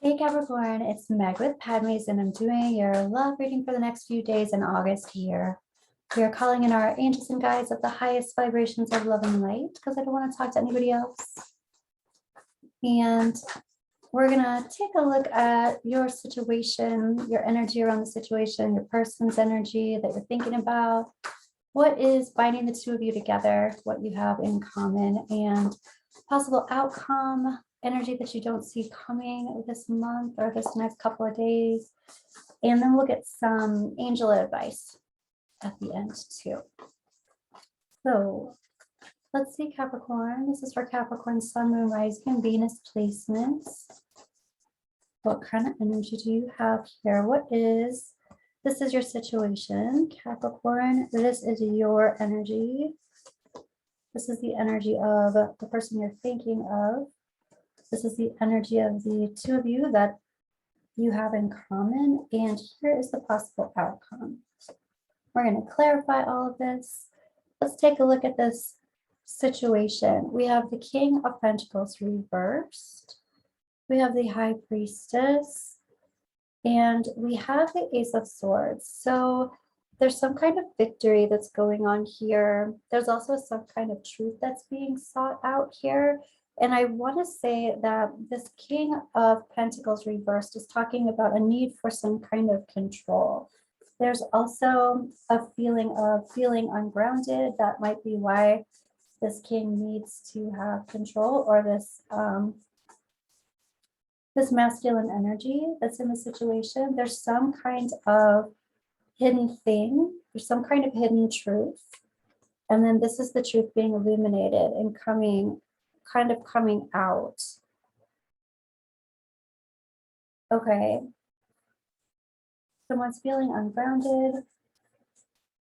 Hey Capricorn, it's Meg with Padmes, and I'm doing your love reading for the next few days in August here. We are calling in our angels and guides of the highest vibrations of love and light because I don't want to talk to anybody else. And we're going to take a look at your situation, your energy around the situation, your person's energy that you're thinking about. What is binding the two of you together, what you have in common, and possible outcome, energy that you don't see coming this month or this next couple of days. And then we'll get some angel advice at the end too. So let's see, Capricorn. This is for Capricorn, Sun, Moon, Rising, and Venus placements. What kind of energy do you have here? This is your situation, Capricorn. This is your energy. This is the energy of the person you're thinking of. This is the energy of the two of you that you have in common. And here is the possible outcome. We're going to clarify all of this. Let's take a look at this situation. We have the King of Pentacles reversed. We have the High Priestess. And we have the Ace of Swords. So there's some kind of victory that's going on here. There's also some kind of truth that's being sought out here. And I want to say that this King of Pentacles reversed is talking about a need for some kind of control. There's also a feeling of feeling ungrounded. That might be why this king needs to have control, or this masculine energy that's in the situation. There's some kind of hidden thing. There's some kind of hidden truth. And then this is the truth being illuminated and coming out. Okay. Someone's feeling ungrounded.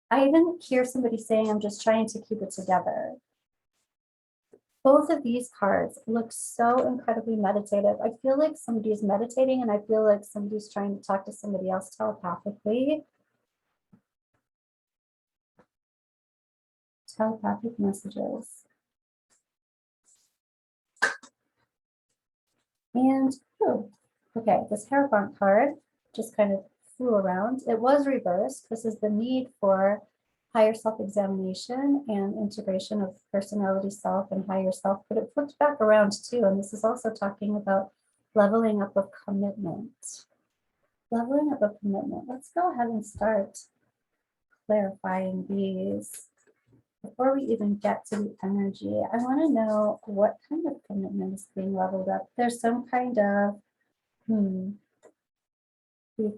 I even hear somebody saying, I'm just trying to keep it together. Both of these cards look so incredibly meditative. I feel like somebody is meditating, and I feel like somebody's trying to talk to somebody else telepathically. Telepathic messages. And, oh, okay, this Hierophant card just kind of flew around. It was reversed. This is the need for higher self-examination and integration of personality self and higher self, but it flipped back around too. And this is also talking about leveling up of commitment. Leveling up of commitment. Let's go ahead and start clarifying these. Before we even get to the energy, I want to know what kind of commitment is being leveled up. There's some kind of the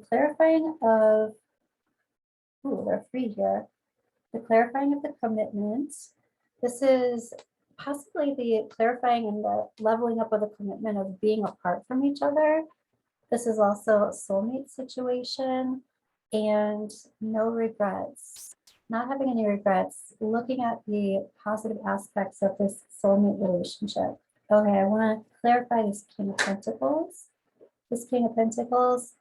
clarifying of, they're free here. The clarifying of the commitment. This is possibly the clarifying and the leveling up of the commitment of being apart from each other. This is also a soulmate situation, and no regrets. Not having any regrets, looking at the positive aspects of this soulmate relationship. Okay, I want to clarify this King of Pentacles. This King of Pentacles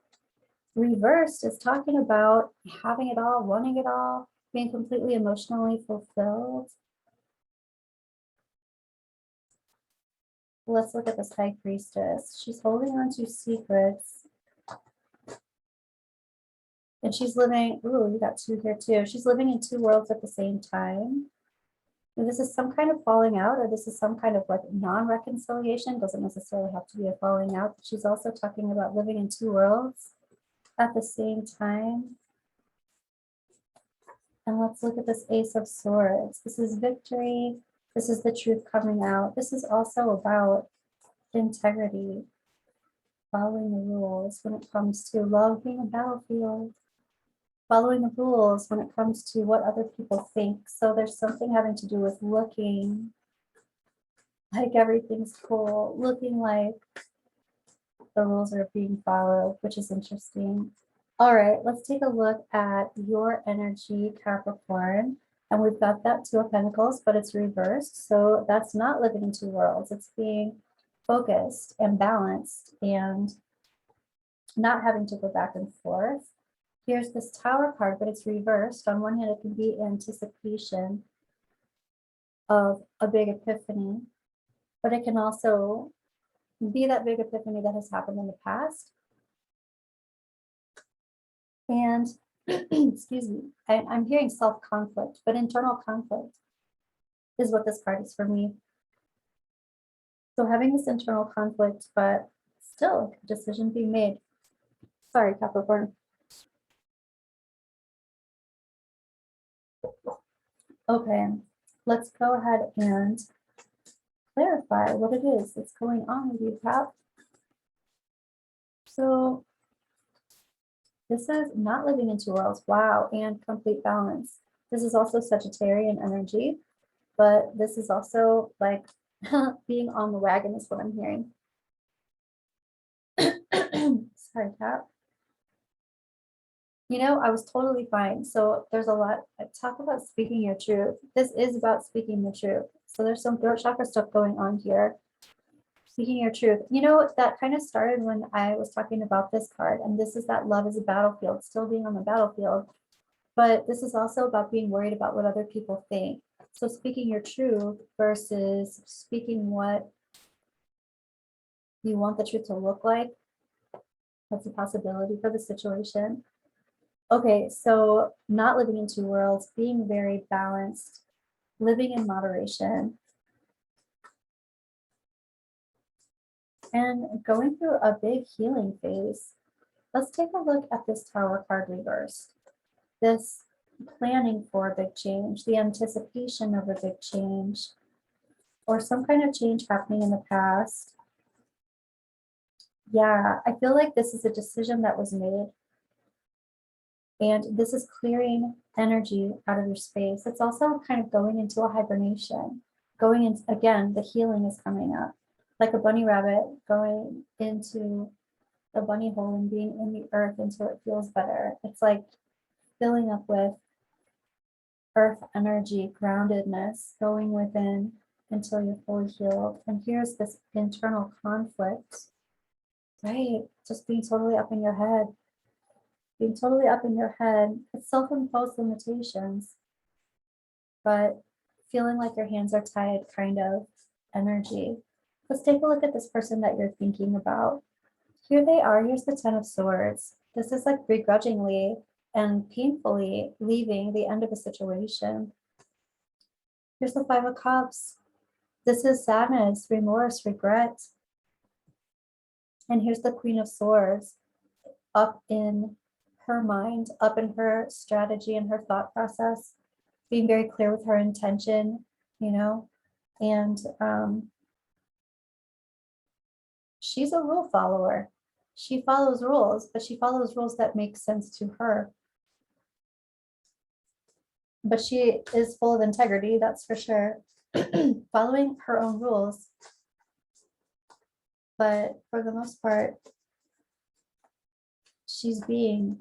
reversed is talking about having it all, wanting it all, being completely emotionally fulfilled. Let's look at this High Priestess. She's holding on to secrets. And she's living, you got two here too. She's living in two worlds at the same time. And this is some kind of falling out, or this is some kind of like non-reconciliation. Doesn't necessarily have to be a falling out. But she's also talking about living in two worlds at the same time. And let's look at this Ace of Swords. This is victory. This is the truth coming out. This is also about integrity, following the rules when it comes to love being a battlefield. Following the rules when it comes to what other people think. So there's something having to do with looking like everything's cool, looking like the rules are being followed, which is interesting. All right, let's take a look at your energy, Capricorn. And we've got that Two of Pentacles, but it's reversed. So that's not living in two worlds. It's being focused and balanced and not having to go back and forth. Here's this Tower card, but it's reversed. On one hand, it can be anticipation of a big epiphany, but it can also be that big epiphany that has happened in the past. And excuse me, I'm hearing self-conflict, but internal conflict is what this card is for me. So having this internal conflict, but still a decision being made. Sorry, Capricorn. Okay, let's go ahead and clarify what it is that's going on with you, Cap. So this is not living in two worlds. Wow, and complete balance. This is also Sagittarian energy, but this is also like being on the wagon is what I'm hearing. Sorry, Cap. You know, I was totally fine. So there's a lot. Talk about speaking your truth. This is about speaking the truth. So there's some throat chakra stuff going on here. Speaking your truth. You know, that kind of started when I was talking about this card. And this is that love is a battlefield, still being on the battlefield. But this is also about being worried about what other people think. So speaking your truth versus speaking what you want the truth to look like. That's a possibility for the situation. Okay, so not living in two worlds, being very balanced, living in moderation, and going through a big healing phase. Let's take a look at this Tower card reversed. This planning for a big change, the anticipation of a big change, or some kind of change happening in the past. Yeah, I feel like this is a decision that was made. And this is clearing energy out of your space. It's also kind of going into a hibernation. Going into, again, the healing is coming up. Like a bunny rabbit going into the bunny hole and being in the earth until it feels better. It's like filling up with earth energy, groundedness, going within until you're fully healed. And here's this internal conflict, right? Just being totally up in your head. Being totally up in your head. It's self-imposed limitations, but feeling like your hands are tied kind of energy. Let's take a look at this person that you're thinking about. Here they are. Here's the Ten of Swords. This is like begrudgingly and painfully leaving the end of a situation. Here's the Five of Cups. This is sadness, remorse, regret. And here's the Queen of Swords up in her mind, up in her strategy and her thought process, being very clear with her intention, you know, and she's a rule follower. She follows rules, but she follows rules that make sense to her. But she is full of integrity, that's for sure, following her own rules. But for the most part, she's, you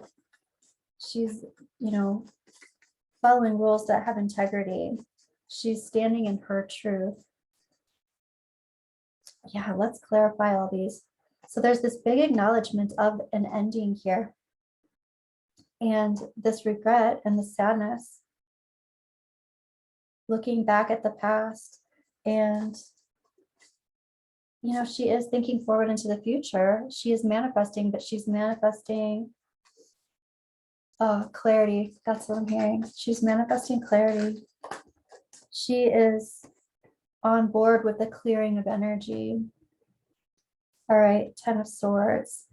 know, following rules that have integrity. She's standing in her truth. Yeah, let's clarify all these. So there's this big acknowledgement of an ending here. And this regret and the sadness, looking back at the past, and you know, she is thinking forward into the future. She is manifesting, but she's manifesting clarity. That's what I'm hearing. She's manifesting clarity. She is on board with the clearing of energy. All right, Ten of Swords.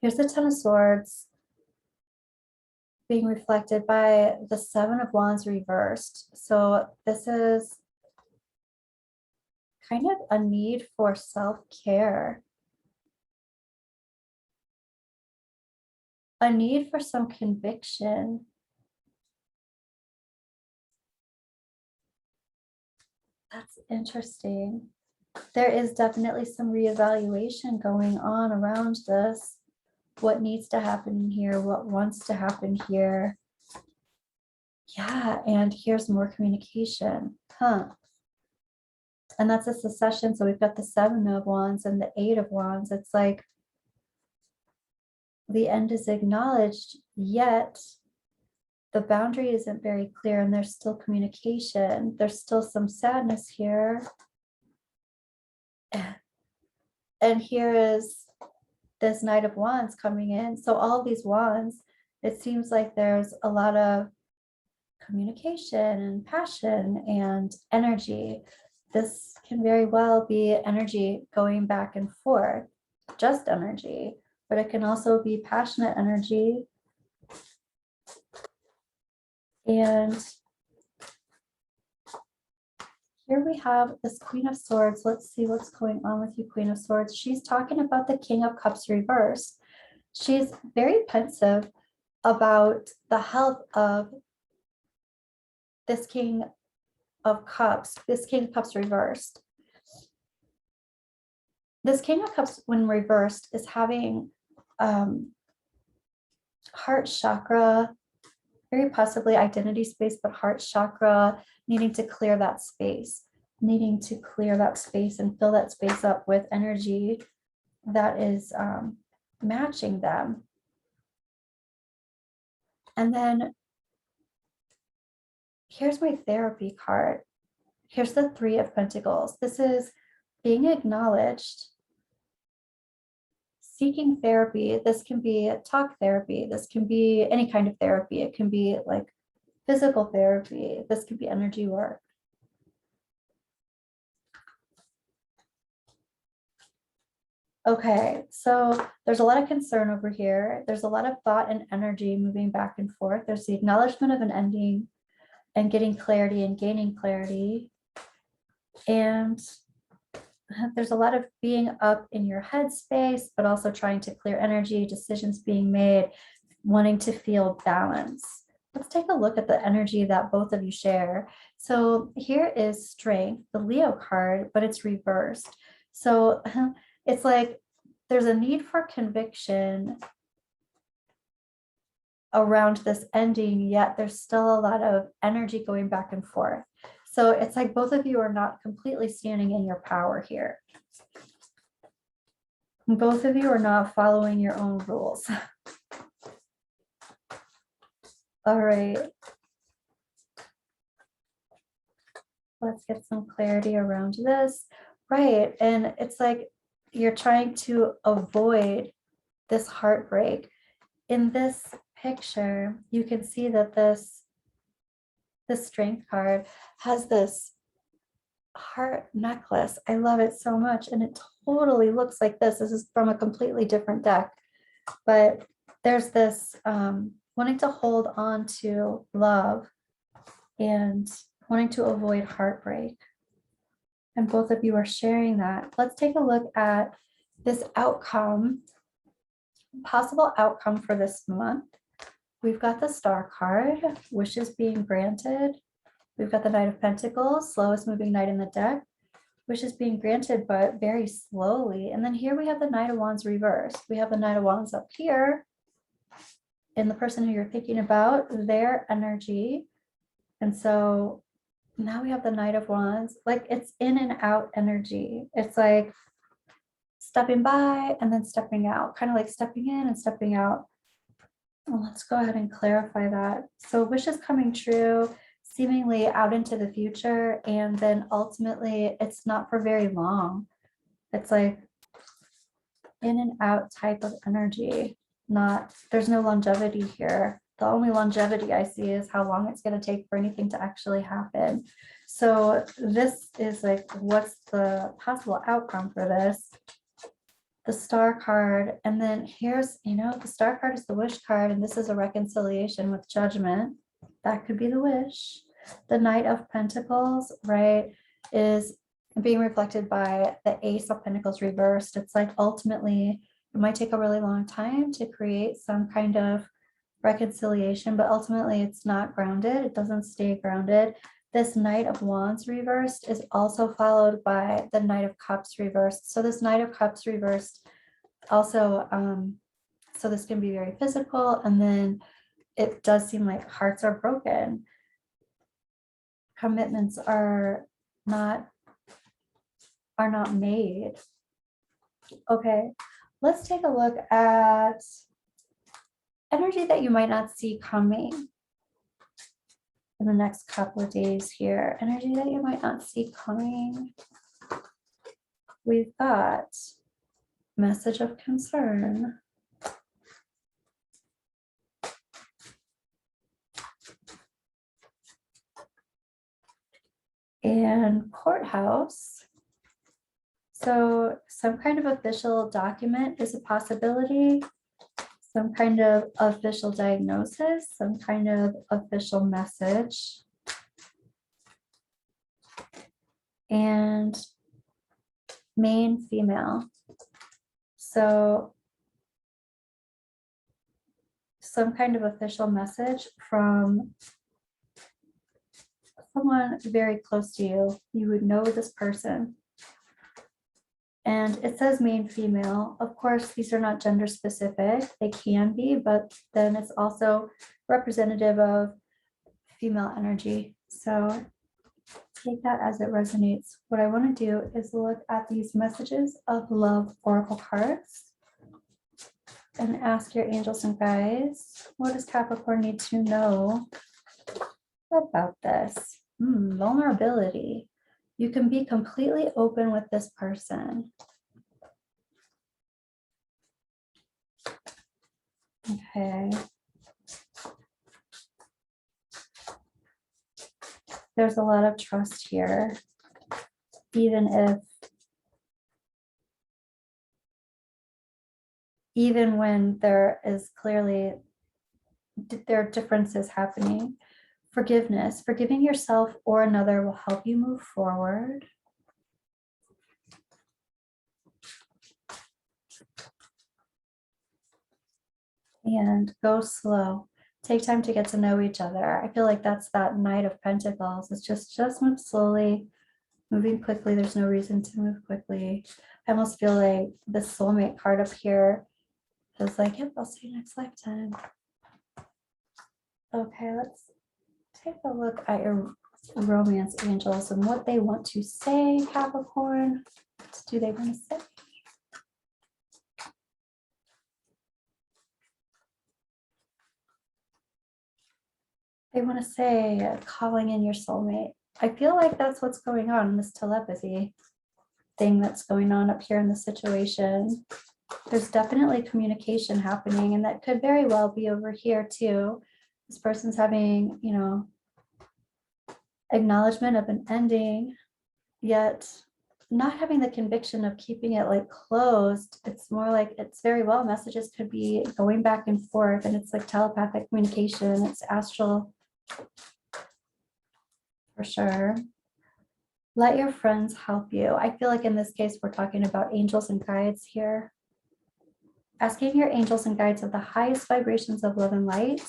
Here's the Ten of Swords being reflected by the Seven of Wands reversed. So this is kind of a need for self-care, a need for some conviction. That's interesting. There is definitely some reevaluation going on around this. What needs to happen here? What wants to happen here? Yeah, and here's more communication. And that's a succession. So we've got the Seven of Wands and the Eight of Wands. It's like the end is acknowledged, yet the boundary isn't very clear, and there's still communication. There's still some sadness here. And here is this Knight of Wands coming in. So all of these wands, it seems like there's a lot of communication and passion and energy. This can very well be energy going back and forth, just energy, but it can also be passionate energy. And here we have this Queen of Swords. Let's see what's going on with you, Queen of Swords. She's talking about the King of Cups reversed. She's very pensive about the health of this King of Cups, this King of Cups reversed. This King of Cups, when reversed, is having heart chakra, very possibly identity space, but heart chakra, needing to clear that space, needing to clear that space and fill that space up with energy that is matching them. And then here's my therapy card. Here's the Three of Pentacles. This is being acknowledged, seeking therapy. This can be talk therapy. This can be any kind of therapy. It can be like physical therapy. This could be energy work. Okay, so there's a lot of concern over here. There's a lot of thought and energy moving back and forth. There's the acknowledgement of an ending and getting clarity and gaining clarity. And there's a lot of being up in your headspace, but also trying to clear energy, decisions being made, wanting to feel balance. Let's take a look at the energy that both of you share. So here is Strength, the Leo card, but it's reversed. So it's like there's a need for conviction around this ending, yet there's still a lot of energy going back and forth. So it's like both of you are not completely standing in your power here. Both of you are not following your own rules. All right. Let's get some clarity around this. Right. And it's like you're trying to avoid this heartbreak. In this picture, you can see that this Strength card has this heart necklace. I love it so much. And it totally looks like this. This is from a completely different deck. But there's this wanting to hold on to love and wanting to avoid heartbreak. And both of you are sharing that. Let's take a look at this outcome, possible outcome for this month. We've got the Star card, wishes being granted. We've got the Knight of Pentacles, slowest moving knight in the deck, wishes being granted, but very slowly. And then here we have the Knight of Wands reversed. We have the Knight of Wands up here. And the person who you're thinking about, their energy. And so now we have the Knight of Wands, like it's in and out energy. It's like stepping by and then stepping out, kind of like stepping in and stepping out. Well, let's go ahead and clarify that. So wishes coming true, seemingly out into the future, and then ultimately it's not for very long. It's like in and out type of energy. There's no longevity here. The only longevity I see is how long it's going to take for anything to actually happen. So this is like, what's the possible outcome for this? The Star card, and then here's, the Star card is the Wish card, and this is a reconciliation with Judgment. That could be the wish. The Knight of Pentacles, right, is being reflected by the Ace of Pentacles reversed. It's like ultimately it might take a really long time to create some kind of reconciliation, but ultimately it's not grounded. It doesn't stay grounded. This Knight of Wands reversed is also followed by the Knight of Cups reversed. So this Knight of Cups reversed also, so this can be very physical, and then it does seem like hearts are broken. Commitments are not made. Okay, let's take a look at energy that you might not see coming in the next couple of days here. Energy that you might not see coming. We've got Message of concern. And courthouse. So some kind of official document is a possibility. Some kind of official diagnosis, some kind of official message. And main female. So some kind of official message from someone very close to you. You would know this person. And it says main female. Of course, these are not gender specific. They can be, but then it's also representative of female energy. So take that as it resonates. What I want to do is look at these messages of love oracle cards and ask your angels and guides, what does Capricorn need to know about this? Vulnerability. You can be completely open with this person. Okay. There's a lot of trust here, even when there is clearly, there are differences happening. Forgiveness, forgiving yourself or another will help you move forward. And go slow. Take time to get to know each other. I feel like that's that Knight of Pentacles. It's just move slowly, moving quickly. There's no reason to move quickly. I almost feel like the soulmate card up here is like, yep, I'll see you next lifetime. Okay, let's take a look at your romance angels and what they want to say, Capricorn. What do they want to say? They want to say calling in your soulmate. I feel like that's what's going on in this telepathy thing that's going on up here in the situation. There's definitely communication happening, and that could very well be over here too. This person's having, acknowledgement of an ending, yet not having the conviction of keeping it like closed. It's more like it's very well messages could be going back and forth, and it's like telepathic communication. It's astral for sure. Let your friends help you. I feel like in this case, we're talking about angels and guides here. Asking your angels and guides of the highest vibrations of love and light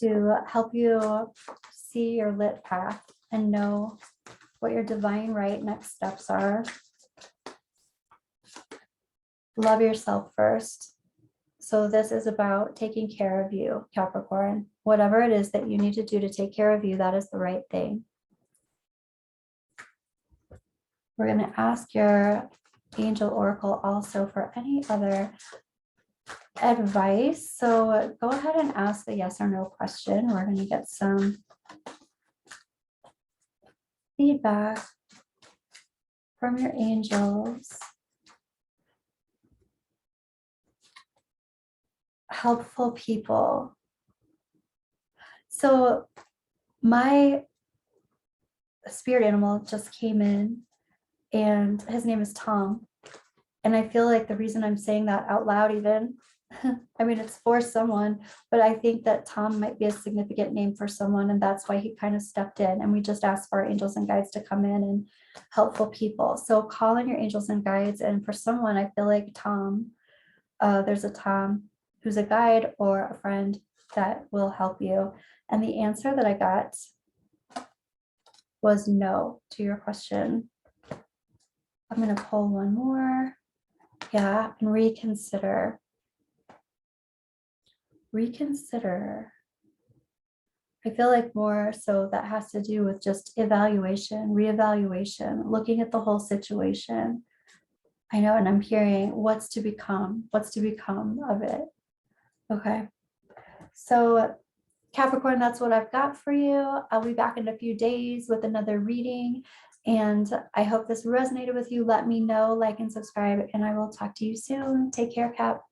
to help you see your lit path and know what your divine right next steps are. Love yourself first. So this is about taking care of you, Capricorn. Whatever it is that you need to do to take care of you, that is the right thing. We're going to ask your angel oracle also for any other advice. So go ahead and ask the yes or no question. We're going to get some feedback from your angels. Helpful people. So my spirit animal just came in, and his name is Tom. And I feel like the reason I'm saying that out loud even, I mean, it's for someone, but I think that Tom might be a significant name for someone, and that's why he kind of stepped in. And we just asked for our angels and guides to come in and helpful people. So call in your angels and guides. And for someone, I feel like Tom, there's a Tom who's a guide or a friend that will help you. And the answer that I got was no to your question. I'm going to pull one more. Yeah, and reconsider. Reconsider. I feel like more so that has to do with just evaluation, reevaluation, looking at the whole situation. I know, and I'm hearing what's to become of it. Okay. So Capricorn, that's what I've got for you. I'll be back in a few days with another reading. And I hope this resonated with you. Let me know, like and subscribe, and I will talk to you soon. Take care, Cap.